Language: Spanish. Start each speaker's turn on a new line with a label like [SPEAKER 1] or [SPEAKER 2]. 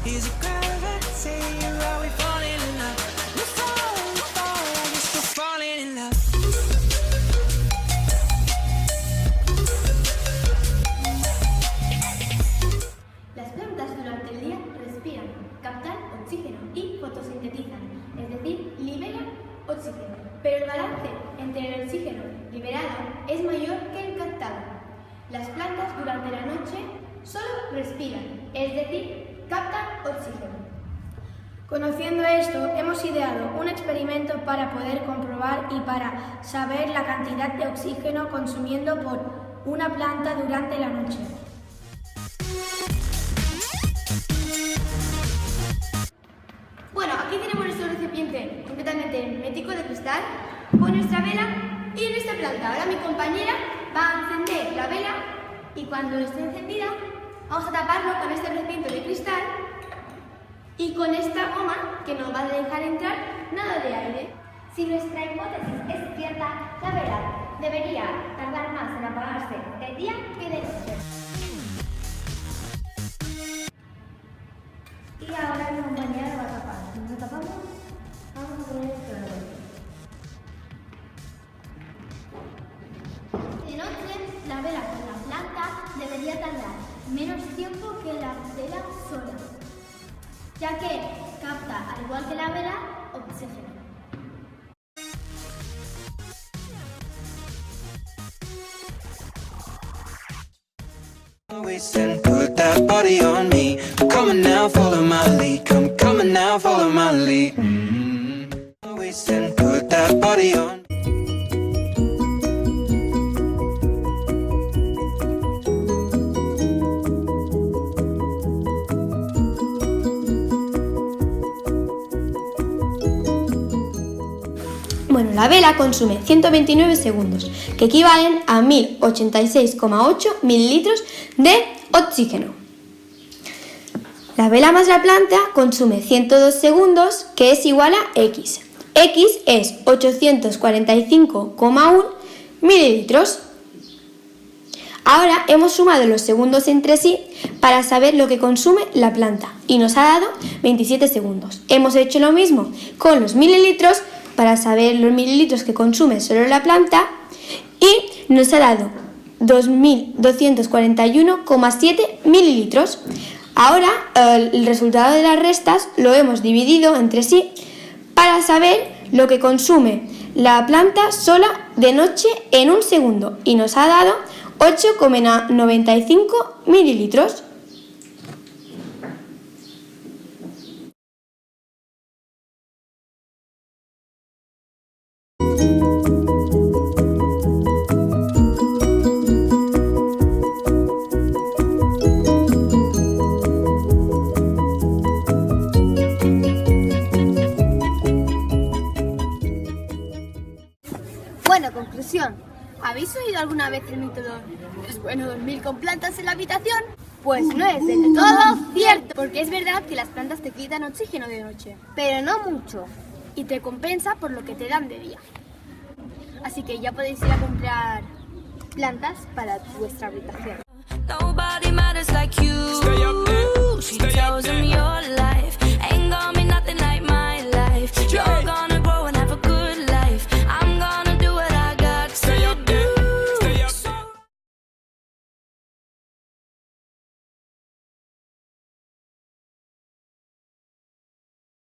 [SPEAKER 1] Is it gravity or are we falling in love? We fall, I guess we're falling in love.
[SPEAKER 2] Las plantas durante el día respiran, captan oxígeno y fotosintetizan, es decir, liberan oxígeno. Pero el balance entre el oxígeno liberado es mayor que el captado. Las plantas durante la noche solo respiran, es decir, captan oxígeno.
[SPEAKER 3] Conociendo esto, hemos ideado un experimento para poder comprobar y para saber la cantidad de oxígeno consumiendo por una planta durante la noche.
[SPEAKER 2] Bueno, aquí tenemos nuestro recipiente completamente hermético de cristal con nuestra vela y nuestra planta. Ahora mi compañera va a encender la vela y cuando esté encendida vamos a taparlo con este recipiente de cristal y con esta goma que nos va a dejar entrar nada de aire.
[SPEAKER 4] Si nuestra hipótesis es cierta, la vela debería tardar más en apagarse de día que de noche. Y ahora mi compañera lo va a tapar. Si lo tapamos, vamos a poner esto de vuelta. De noche, la vela con la planta debería tardar menos tiempo que la vela sola, ya que capta, al igual que la vela, oxígeno.
[SPEAKER 1] And put that body on me. I'm coming now, follow my lead. Come coming now, follow my lead. And put that body on.
[SPEAKER 2] Bueno, la vela consume 129 segundos, que equivalen a 1086,8 mililitros de oxígeno. La vela más la planta consume 102 segundos, que es igual a X. X es 845,1 mililitros. Ahora hemos sumado los segundos entre sí para saber lo que consume la planta y nos ha dado 27 segundos. Hemos hecho lo mismo con los mililitros para saber los mililitros que consume solo la planta y nos ha dado 2.241,7 mililitros. Ahora el resultado de las restas lo hemos dividido entre sí para saber lo que consume la planta sola de noche en un segundo y nos ha dado 8,95 mililitros.
[SPEAKER 4] Bueno, conclusión. ¿Habéis oído alguna vez el método "es bueno dormir con plantas en la habitación"? Pues no es del todo cierto, porque es verdad que las plantas te quitan oxígeno de noche, pero no mucho, y te compensa por lo que te dan de día. Así que ya podéis ir a comprar plantas para vuestra habitación.
[SPEAKER 5] Nobody matters like you. She tells them your life.